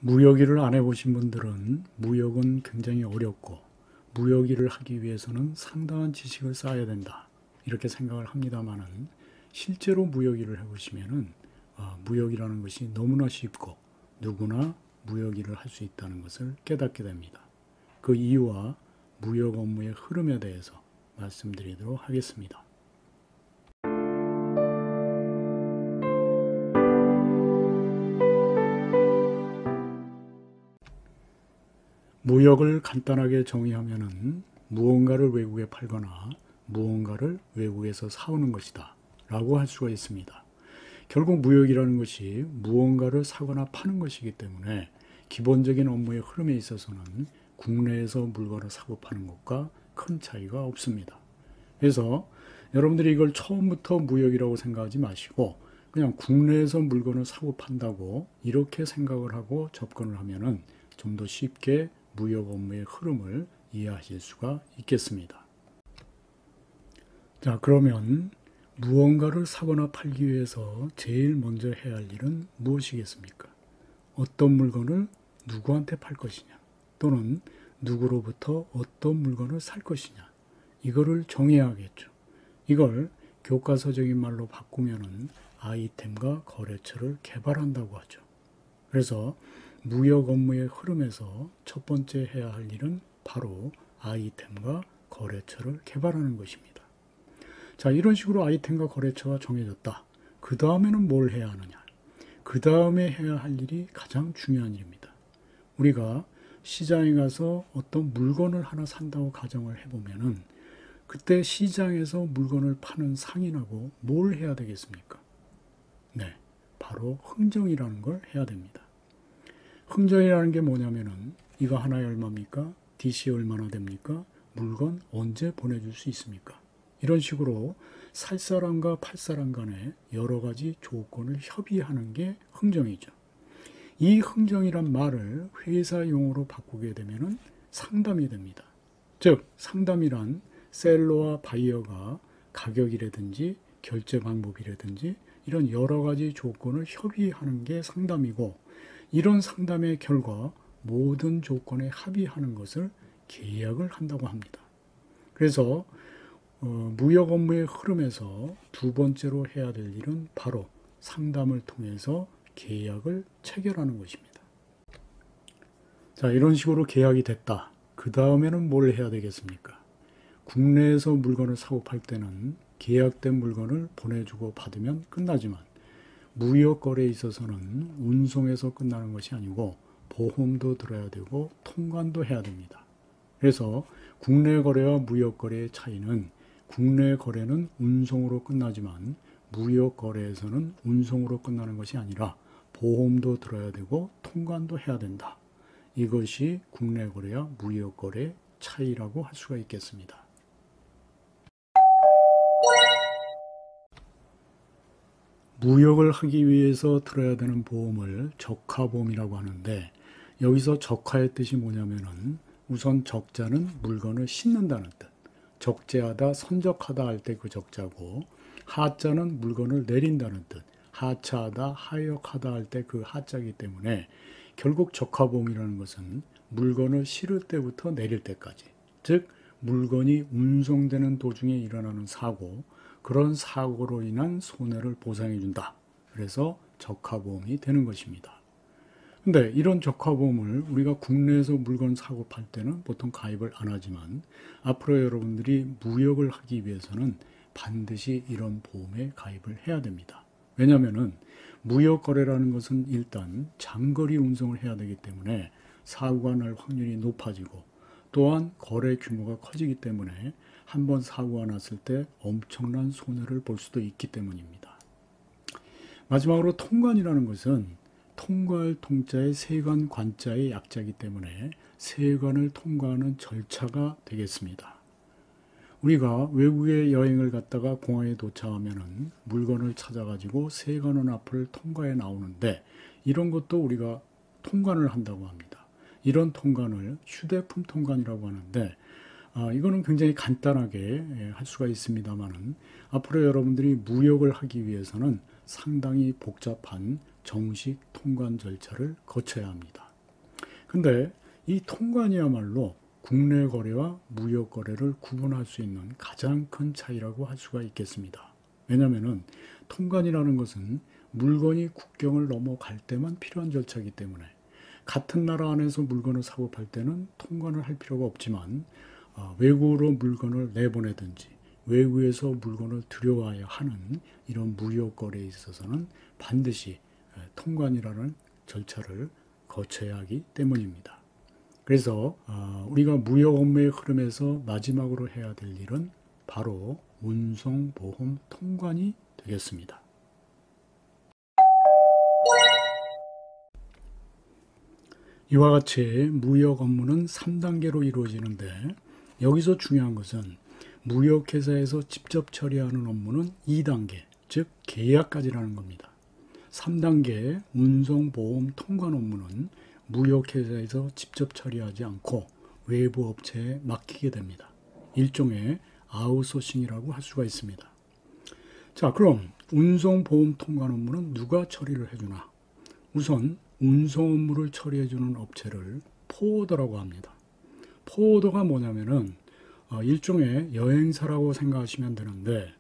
무역 일을 안 해보신 분들은 무역은 굉장히 어렵고 무역 일을 하기 위해서는 상당한 지식을 쌓아야 된다 이렇게 생각을 합니다만은 실제로 무역 일을 해보시면은 무역이라는 것이 너무나 쉽고 누구나 무역 일을 할 수 있다는 것을 깨닫게 됩니다. 그 이유와 무역 업무의 흐름에 대해서 말씀드리도록 하겠습니다. 무역을 간단하게 정의하면은 무언가를 외국에 팔거나 무언가를 외국에서 사오는 것이다 라고 할 수가 있습니다. 결국 무역이라는 것이 무언가를 사거나 파는 것이기 때문에 기본적인 업무의 흐름에 있어서는 국내에서 물건을 사고 파는 것과 큰 차이가 없습니다. 그래서 여러분들이 이걸 처음부터 무역이라고 생각하지 마시고 그냥 국내에서 물건을 사고 판다고 이렇게 생각을 하고 접근을 하면은 좀 더 쉽게 무역 업무의 흐름을 이해하실 수가 있겠습니다. 자, 그러면 무언가를 사거나 팔기 위해서 제일 먼저 해야 할 일은 무엇이겠습니까? 어떤 물건을 누구한테 팔 것이냐, 또는 누구로부터 어떤 물건을 살 것이냐, 이거를 정해야겠죠. 이걸 교과서적인 말로 바꾸면은 아이템과 거래처를 개발한다고 하죠. 그래서 무역 업무의 흐름에서 첫 번째 해야 할 일은 바로 아이템과 거래처를 개발하는 것입니다. 자, 이런 식으로 아이템과 거래처가 정해졌다. 그 다음에는 뭘 해야 하느냐? 그 다음에 해야 할 일이 가장 중요한 일입니다. 우리가 시장에 가서 어떤 물건을 하나 산다고 가정을 해보면은 그때 시장에서 물건을 파는 상인하고 뭘 해야 되겠습니까? 네, 바로 흥정이라는 걸 해야 됩니다. 흥정이라는 게 뭐냐면은 이거 하나에 얼마입니까? DC 얼마나 됩니까? 물건 언제 보내줄 수 있습니까? 이런 식으로 살 사람과 팔 사람 간에 여러 가지 조건을 협의하는 게 흥정이죠. 이 흥정이란 말을 회사 용어로 바꾸게 되면은 상담이 됩니다. 즉, 상담이란 셀러와 바이어가 가격이라든지 결제 방법이라든지 이런 여러 가지 조건을 협의하는 게 상담이고, 이런 상담의 결과 모든 조건에 합의하는 것을 계약을 한다고 합니다. 그래서 무역 업무의 흐름에서 두 번째로 해야 될 일은 바로 상담을 통해서 계약을 체결하는 것입니다. 자, 이런 식으로 계약이 됐다. 그 다음에는 뭘 해야 되겠습니까? 국내에서 물건을 사고 팔 때는 계약된 물건을 보내주고 받으면 끝나지만 무역 거래에 있어서는 운송에서 끝나는 것이 아니고 보험도 들어야 되고 통관도 해야 됩니다. 그래서 국내 거래와 무역 거래의 차이는 국내 거래는 운송으로 끝나지만 무역 거래에서는 운송으로 끝나는 것이 아니라 보험도 들어야 되고 통관도 해야 된다. 이것이 국내 거래와 무역 거래의 차이라고 할 수가 있겠습니다. 무역을 하기 위해서 들어야 되는 보험을 적화보험이라고 하는데, 여기서 적화의 뜻이 뭐냐면은 우선 적자는 물건을 싣는다는 뜻, 적재하다, 선적하다 할 때 그 적자고, 하자는 물건을 내린다는 뜻, 하차하다, 하역하다 할 때 그 하자이기 때문에 결국 적화보험이라는 것은 물건을 실을 때부터 내릴 때까지, 즉 물건이 운송되는 도중에 일어나는 사고, 그런 사고로 인한 손해를 보상해 준다. 그래서 적화보험이 되는 것입니다. 근데 이런 적화보험을 우리가 국내에서 물건 사고 팔 때는 보통 가입을 안 하지만 앞으로 여러분들이 무역을 하기 위해서는 반드시 이런 보험에 가입을 해야 됩니다. 왜냐하면은 무역 거래라는 것은 일단 장거리 운송을 해야 되기 때문에 사고가 날 확률이 높아지고, 또한 거래 규모가 커지기 때문에 한번 사고가 났을 때 엄청난 손해를 볼 수도 있기 때문입니다. 마지막으로 통관이라는 것은 통과할 통자의 세관 관자의 약자이기 때문에 세관을 통과하는 절차가 되겠습니다. 우리가 외국에 여행을 갔다가 공항에 도착하면은 물건을 찾아가지고 세관원 앞을 통과해 나오는데, 이런 것도 우리가 통관을 한다고 합니다. 이런 통관을 휴대폰 통관이라고 하는데, 이거는 굉장히 간단하게 할 수가 있습니다만은 앞으로 여러분들이 무역을 하기 위해서는 상당히 복잡한 정식 통관 절차를 거쳐야 합니다. 근데 이 통관이야말로 국내 거래와 무역 거래를 구분할 수 있는 가장 큰 차이라고 할 수가 있겠습니다. 왜냐하면 통관이라는 것은 물건이 국경을 넘어갈 때만 필요한 절차이기 때문에 같은 나라 안에서 물건을 사고 팔 때는 통관을 할 필요가 없지만 외국으로 물건을 내보내든지 외국에서 물건을 들여와야 하는 이런 무역 거래에 있어서는 반드시 통관이라는 절차를 거쳐야 하기 때문입니다. 그래서 우리가 무역 업무의 흐름에서 마지막으로 해야 될 일은 바로 운송보험 통관이 되겠습니다. 이와 같이 무역 업무는 3단계로 이루어지는데 여기서 중요한 것은 무역회사에서 직접 처리하는 업무는 2단계, 즉 계약까지라는 겁니다. 3단계 운송보험 통관 업무는 무역회사에서 직접 처리하지 않고 외부 업체에 맡기게 됩니다. 일종의 아웃소싱이라고 할 수가 있습니다. 자, 그럼 운송보험 통관 업무는 누가 처리를 해주나? 우선 운송 업무를 처리해주는 업체를 포워더라고 합니다. 포워더가 뭐냐면은 일종의 여행사라고 생각하시면 되는데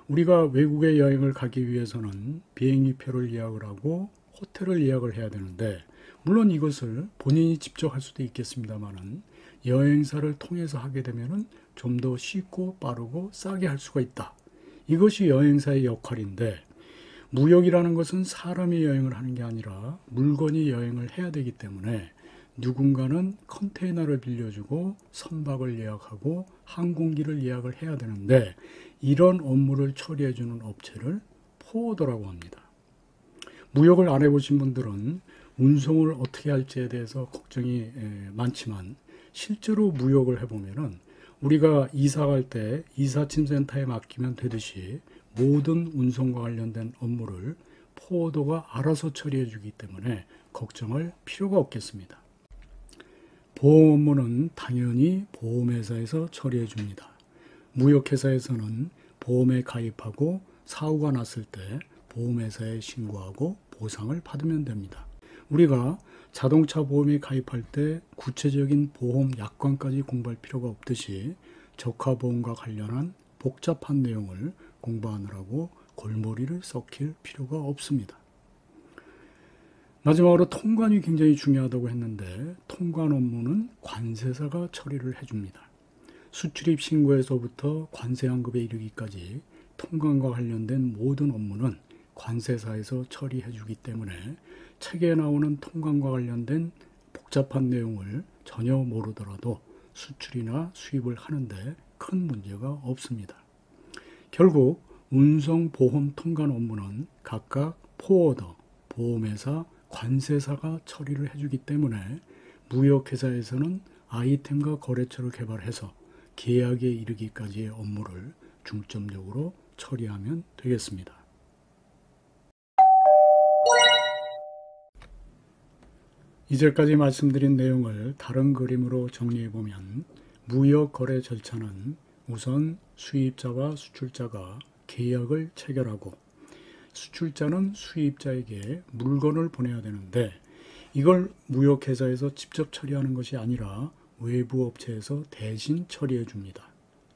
우리가 외국에 여행을 가기 위해서는 비행기표를 예약을 하고 호텔을 예약을 해야 되는데 물론 이것을 본인이 직접 할 수도 있겠습니다만은 여행사를 통해서 하게 되면은 좀 더 쉽고 빠르고 싸게 할 수가 있다. 이것이 여행사의 역할인데 무역이라는 것은 사람이 여행을 하는 게 아니라 물건이 여행을 해야 되기 때문에 누군가는 컨테이너를 빌려주고 선박을 예약하고 항공기를 예약을 해야 되는데 이런 업무를 처리해주는 업체를 포워더라고 합니다. 무역을 안 해보신 분들은 운송을 어떻게 할지에 대해서 걱정이 많지만 실제로 무역을 해보면은 우리가 이사 갈 때 이사짐센터에 맡기면 되듯이 모든 운송과 관련된 업무를 포워더가 알아서 처리해 주기 때문에 걱정할 필요가 없겠습니다. 보험 업무는 당연히 보험회사에서 처리해 줍니다. 무역회사에서는 보험에 가입하고 사고가 났을 때 보험회사에 신고하고 보상을 받으면 됩니다. 우리가 자동차 보험에 가입할 때 구체적인 보험 약관까지 공부할 필요가 없듯이 적하보험과 관련한 복잡한 내용을 공부하느라고 골머리를 썩힐 필요가 없습니다. 마지막으로 통관이 굉장히 중요하다고 했는데 통관 업무는 관세사가 처리를 해줍니다. 수출입 신고에서부터 관세 환급에 이르기까지 통관과 관련된 모든 업무는 관세사에서 처리해 주기 때문에 책에 나오는 통관과 관련된 복잡한 내용을 전혀 모르더라도 수출이나 수입을 하는데 큰 문제가 없습니다. 결국 운송보험 통관 업무는 각각 포워더, 보험회사, 관세사가 처리를 해주기 때문에 무역회사에서는 아이템과 거래처를 개발해서 계약에 이르기까지의 업무를 중점적으로 처리하면 되겠습니다. 이제까지 말씀드린 내용을 다른 그림으로 정리해보면 무역 거래 절차는 우선 수입자와 수출자가 계약을 체결하고 수출자는 수입자에게 물건을 보내야 되는데 이걸 무역회사에서 직접 처리하는 것이 아니라 외부 업체에서 대신 처리해 줍니다.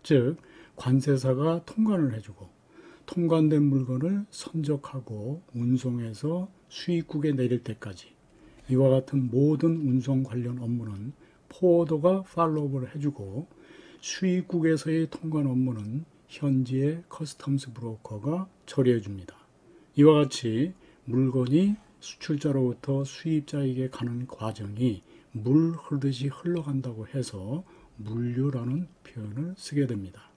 즉 관세사가 통관을 해주고 통관된 물건을 선적하고 운송해서 수입국에 내릴 때까지 이와 같은 모든 운송 관련 업무는 포워더가 팔로우를 해주고 수입국에서의 통관 업무는 현지의 커스텀스 브로커가 처리해 줍니다. 이와 같이 물건이 수출자로부터 수입자에게 가는 과정이 물 흐르듯이 흘러간다고 해서 물류라는 표현을 쓰게 됩니다.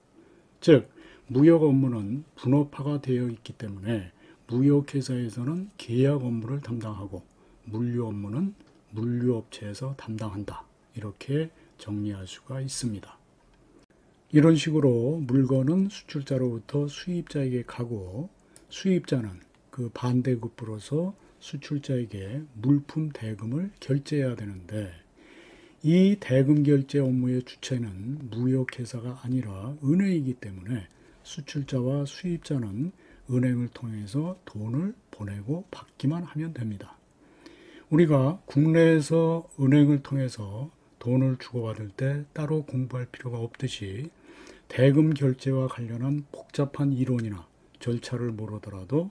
즉 무역 업무는 분업화가 되어 있기 때문에 무역회사에서는 계약 업무를 담당하고 물류 업무는 물류업체에서 담당한다. 이렇게 정리할 수가 있습니다. 이런 식으로 물건은 수출자로부터 수입자에게 가고 수입자는 그 반대급부로서 수출자에게 물품 대금을 결제해야 되는데 이 대금 결제 업무의 주체는 무역회사가 아니라 은행이기 때문에 수출자와 수입자는 은행을 통해서 돈을 보내고 받기만 하면 됩니다. 우리가 국내에서 은행을 통해서 돈을 주고받을 때 따로 공부할 필요가 없듯이 대금 결제와 관련한 복잡한 이론이나 절차를 모르더라도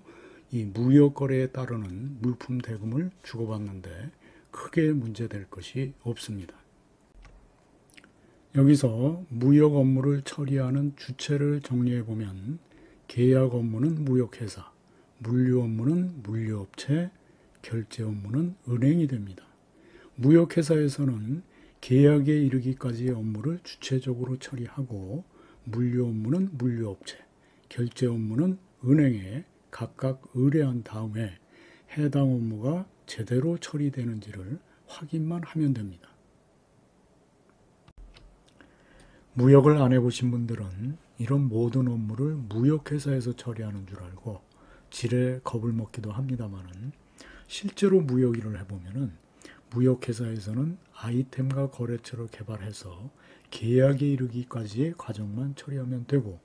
이 무역 거래에 따르는 물품 대금을 주고받는데 크게 문제될 것이 없습니다. 여기서 무역 업무를 처리하는 주체를 정리해 보면 계약 업무는 무역회사, 물류 업무는 물류업체, 결제 업무는 은행이 됩니다. 무역회사에서는 계약에 이르기까지의 업무를 주체적으로 처리하고 물류 업무는 물류업체, 결제 업무는 은행에 각각 의뢰한 다음에 해당 업무가 제대로 처리되는지를 확인만 하면 됩니다. 무역을 안 해보신 분들은 이런 모든 업무를 무역회사에서 처리하는 줄 알고 지레 겁을 먹기도 합니다만은 실제로 무역 일을 해보면은 무역회사에서는 아이템과 거래처를 개발해서 계약에 이르기까지의 과정만 처리하면 되고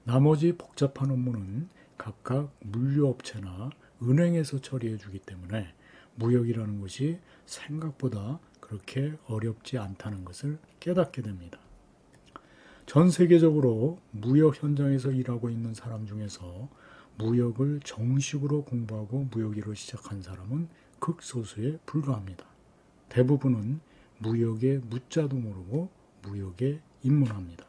나머지 복잡한 업무는 각각 물류업체나 은행에서 처리해 주기 때문에 무역이라는 것이 생각보다 그렇게 어렵지 않다는 것을 깨닫게 됩니다. 전 세계적으로 무역 현장에서 일하고 있는 사람 중에서 무역을 정식으로 공부하고 무역 일을 시작한 사람은 극소수에 불과합니다. 대부분은 무역의 무자도 모르고 무역에 입문합니다.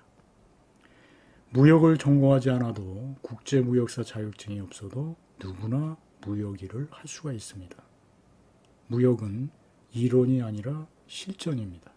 무역을 전공하지 않아도 국제무역사 자격증이 없어도 누구나 무역 일을 할 수가 있습니다. 무역은 이론이 아니라 실전입니다.